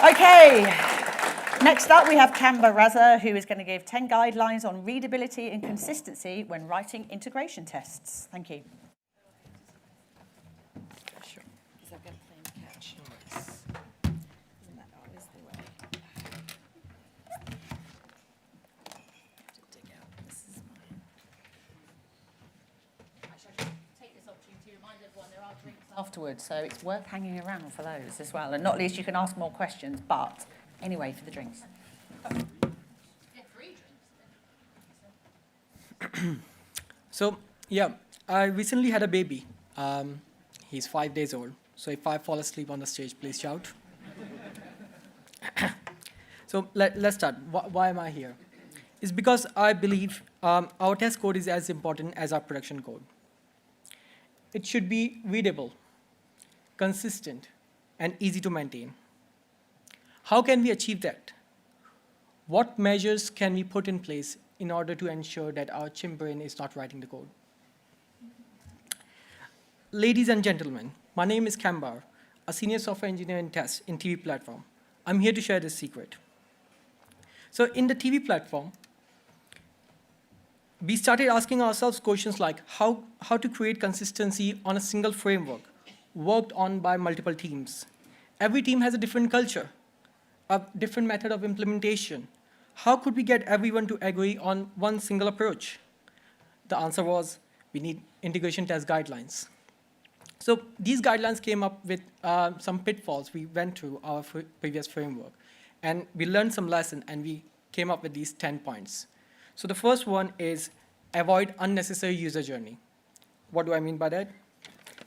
Okay, next up we have Kamba Raza, who is going to give 10 guidelines on readability and consistency when writing integration tests. Thank you. Sure. Because I've got to play and catch. Nice. Isn't that always the way? I have to dig out. This is mine. Actually, I should take this opportunity to remind everyone there are drinks afterwards, so it's worth hanging around for those as well. And not least, you can ask more questions, but anyway, for the drinks. Yeah, free drinks. So, yeah, I recently had a baby. He's 5 days old. So if I fall asleep on the stage, please shout. So let's start. Why am I here? It's because I believe our test code is as important as our production code. It should be readable, consistent, and easy to maintain. How can we achieve that? What measures can we put in place in order to ensure that our chimp brain is not writing the code? Ladies and gentlemen, my name is Kambar, a senior software engineer in test in TV platform. I'm here to share this secret. So in the TV platform, we started asking ourselves questions like how to create consistency on a single framework worked on by multiple teams. Every team has a different culture, a different method of implementation. How could we get everyone to agree on one single approach? The answer was, we need integration test guidelines. So these guidelines came up with some pitfalls we went through our previous framework. And we learned some lesson, and we came up with these 10 points. So the first one is avoid unnecessary user journey. What do I mean by that?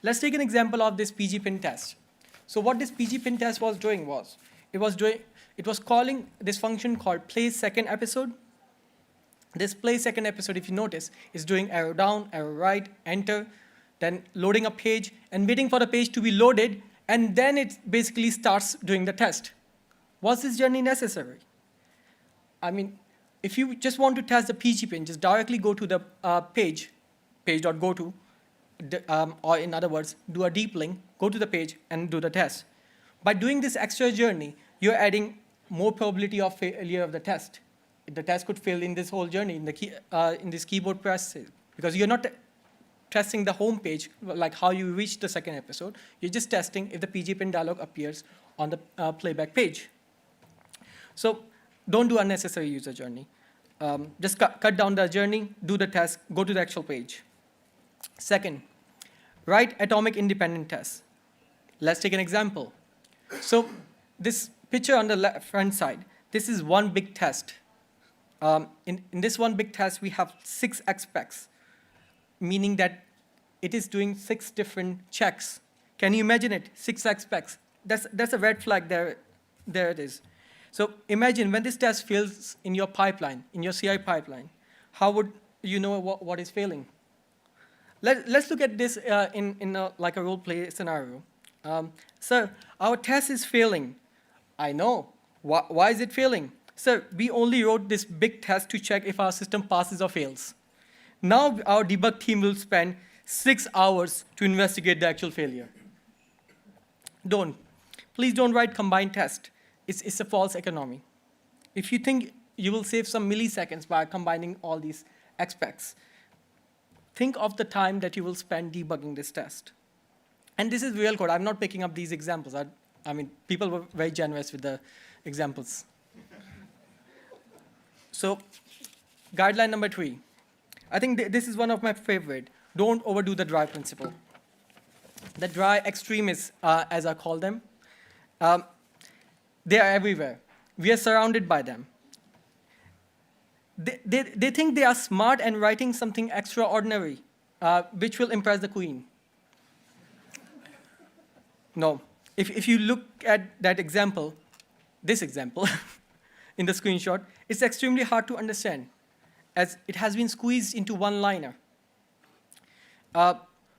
Let's take an example of this PG pin test. So what this PG pin test was doing was, it was calling this function called play second episode. This play second episode, if you notice, is doing arrow down, arrow right, enter, then loading a page and waiting for the page to be loaded, and then it basically starts doing the test. Was this journey necessary? I mean, if you just want to test the PG pin, just directly go to the page.goto, or in other words, do a deep link, go to the page, and do the test. By doing this extra journey, you're adding more probability of failure of the test. The test could fail in this whole journey, in this keyboard press, because you're not testing the home page, like how you reach the second episode. You're just testing if the PG pin dialog appears on the playback page. So don't do unnecessary user journey. Just cut down the journey, do the test, go to the actual page. Second, write atomic independent tests. Let's take an example. So this picture on the front side, this is one big test. In this one big test, we have 6 aspects, meaning that it is doing 6 different checks. Can you imagine it? 6 aspects. That's a red flag there. There it is. So imagine when this test fails in your pipeline, in your CI pipeline, how would you know what is failing? Let's look at this in like a role play scenario. Sir, our test is failing. I know. Why is it failing? Sir, we only wrote this big test to check if our system passes or fails. Now our debug team will spend 6 hours to investigate the actual failure. Please don't write combined test. It's a false economy. If you think you will save some milliseconds by combining all these aspects, think of the time that you will spend debugging this test. And this is real code. I'm not picking up these examples. I mean, people were very generous with the examples. So guideline number 3. I think this is one of my favorite. Don't overdo the dry principle. The dry extremists, as I call them, they are everywhere. We are surrounded by them. They think they are smart and writing something extraordinary, which will impress the queen. No. If you look at that example, this example, in the screenshot, it's extremely hard to understand, as it has been squeezed into one liner.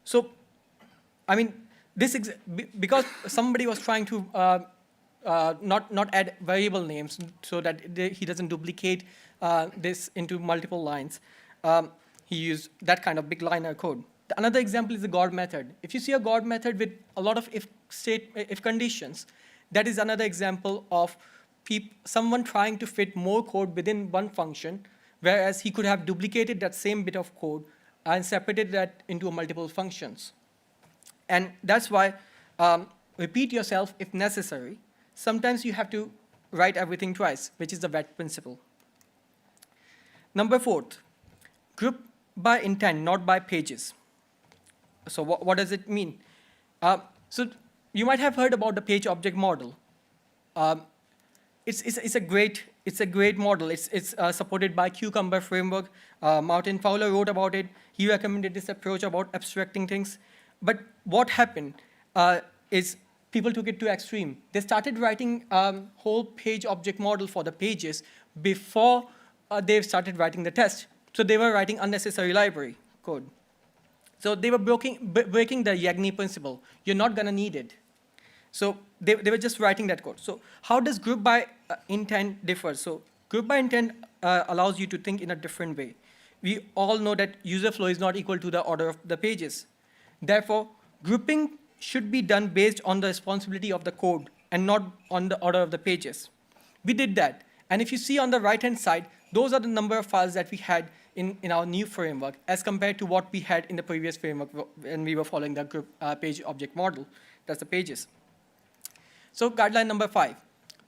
So, I mean, because somebody was trying to not add variable names so that he doesn't duplicate this into multiple lines, he used that kind of big liner code. Another example is the God method. If you see a God method with a lot of if conditions, that is another example of someone trying to fit more code within one function, whereas he could have duplicated that same bit of code and separated that into multiple functions. And that's why repeat yourself if necessary. Sometimes you have to write everything twice, which is the wet principle. Number 4, group by intent, not by pages. So what does it mean? So you might have heard about the page object model. It's a great model. It's supported by Cucumber framework. Martin Fowler wrote about it. He recommended this approach about abstracting things. But what happened is people took it to extreme. They started writing whole page object model for the pages before they started writing the test. So they were writing unnecessary library code. So they were breaking the Yagni principle. You're not going to need it. So they were just writing that code. So how does group by intent differ? So group by intent allows you to think in a different way. We all know that user flow is not equal to the order of the pages. Therefore, grouping should be done based on the responsibility of the code and not on the order of the pages. We did that. And if you see on the right-hand side, those are the number of files that we had in our new framework as compared to what we had in the previous framework when we were following the group page object model. That's the pages. So guideline number 5,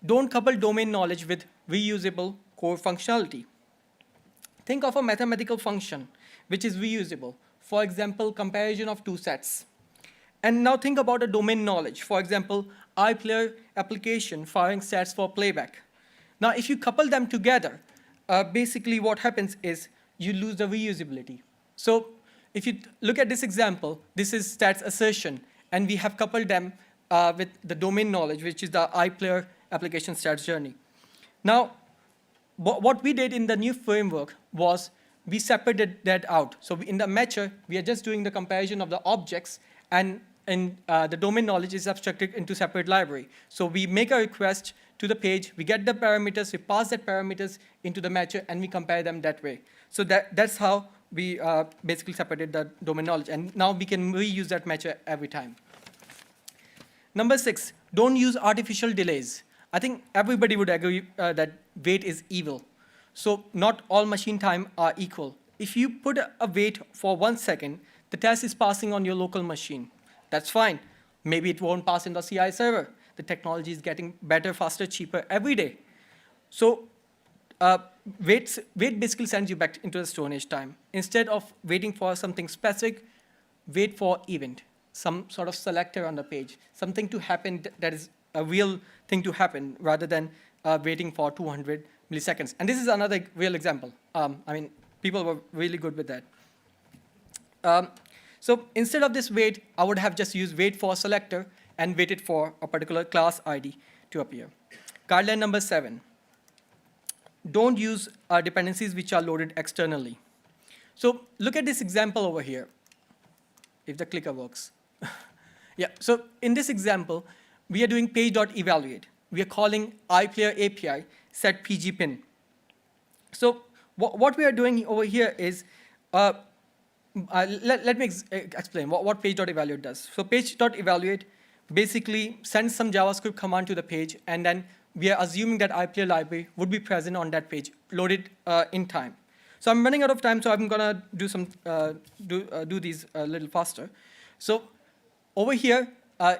don't couple domain knowledge with reusable core functionality. Think of a mathematical function which is reusable. For example, comparison of two sets. And now think about a domain knowledge. For example, iPlayer application firing sets for playback. Now, if you couple them together, basically what happens is you lose the reusability. So if you look at this example, this is stats assertion, and we have coupled them with the domain knowledge, which is the iPlayer application stats journey. Now, what we did in the new framework was we separated that out. So in the matcher, we are just doing the comparison of the objects, and the domain knowledge is abstracted into separate library. So we make a request to the page, we get the parameters, we pass that parameters into the matcher, and we compare them that way. So that's how we basically separated the domain knowledge. And now we can reuse that matcher every time. Number 6, don't use artificial delays. I think everybody would agree that wait is evil. So not all machine time are equal. If you put a wait for 1 second, the test is passing on your local machine. That's fine. Maybe it won't pass in the CI server. The technology is getting better, faster, cheaper every day. So wait basically sends you back into the Stone Age time. Instead of waiting for something specific, wait for event, some sort of selector on the page, something to happen that is a real thing to happen rather than waiting for 200 milliseconds. And this is another real example. I mean, people were really good with that. So instead of this wait, I would have just used wait for selector and waited for a particular class ID to appear. Guideline number 7, don't use dependencies which are loaded externally. So look at this example over here, if the clicker works. Yeah, so in this example, we are doing page.evaluate. We are calling iPlayer API set PG pin. So what we are doing over here is, let me explain what page.evaluate does. So page.evaluate basically sends some JavaScript command to the page, and then we are assuming that iPlayer library would be present on that page, loaded in time. So I'm running out of time, so I'm gonna do these a little faster. So over here,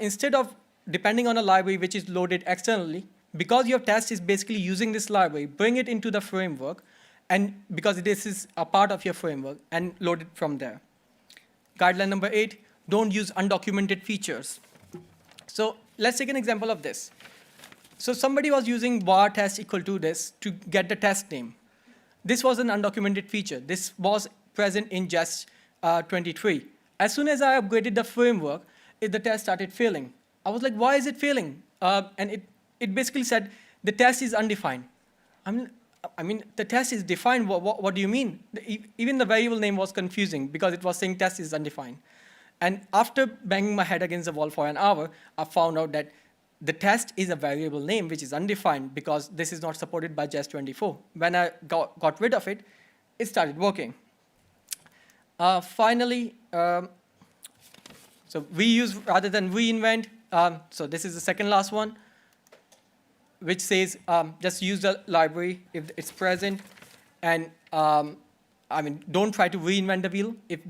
instead of depending on a library which is loaded externally, because your test is basically using this library, bring it into the framework, and because this is a part of your framework, and load it from there. Guideline number 8, don't use undocumented features. So let's take an example of this. So somebody was using var test equal to this to get the test name. This was an undocumented feature. This was present in Jest 23. As soon as I upgraded the framework, the test started failing. I was like, why is it failing? And it basically said, the test is undefined. I mean, the test is defined. What do you mean? Even the variable name was confusing because it was saying test is undefined. And after banging my head against the wall for an hour, I found out that the test is a variable name which is undefined because this is not supported by Jest 24. When I got rid of it, it started working. Finally, so reuse rather than reinvent. So this is the second last one. which says just use the library if it's present, and don't try to reinvent the wheel. If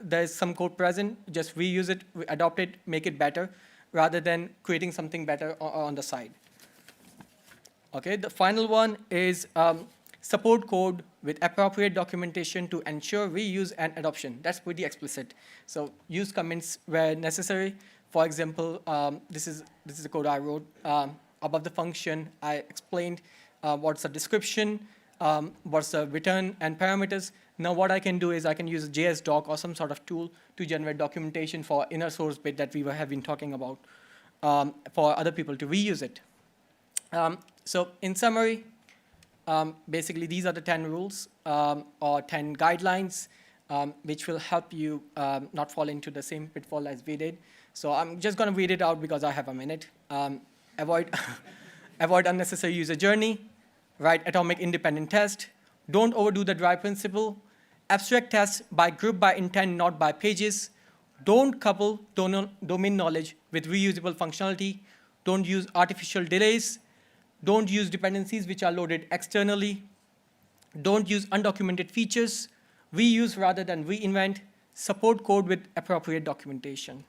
there's some code present, just reuse it, adopt it, make it better, rather than creating something better on the side. Okay, the final one is support code with appropriate documentation to ensure reuse and adoption. That's pretty explicit. So use comments where necessary. For example, this is the code I wrote. Above the function, I explained what's the description, what's the return and parameters. Now what I can do is I can use a JS doc or some sort of tool to generate documentation for inner source bit that we have been talking about for other people to reuse it. So in summary, basically these are the 10 rules or 10 guidelines which will help you not fall into the same pitfall as we did. So I'm just going to read it out because I have a minute. Avoid unnecessary user journey. Write atomic independent test. Don't overdo the dry principle. Abstract tests by group by intent, not by pages. Don't couple domain knowledge with reusable functionality. Don't use artificial delays. Don't use dependencies which are loaded externally. Don't use undocumented features. Reuse rather than reinvent. Support code with appropriate documentation.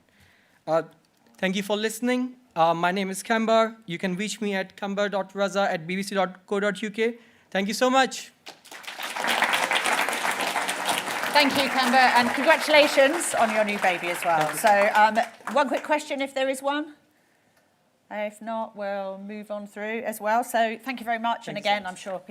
Thank you for listening. My name is Kambar. You can reach me at kambar.raza@bbc.co.uk. Thank you so much. Thank you, Kamber, and congratulations on your new baby as well. So one quick question, if there is one. If not, we'll move on through as well. So thank you very much. And again, I'm sure people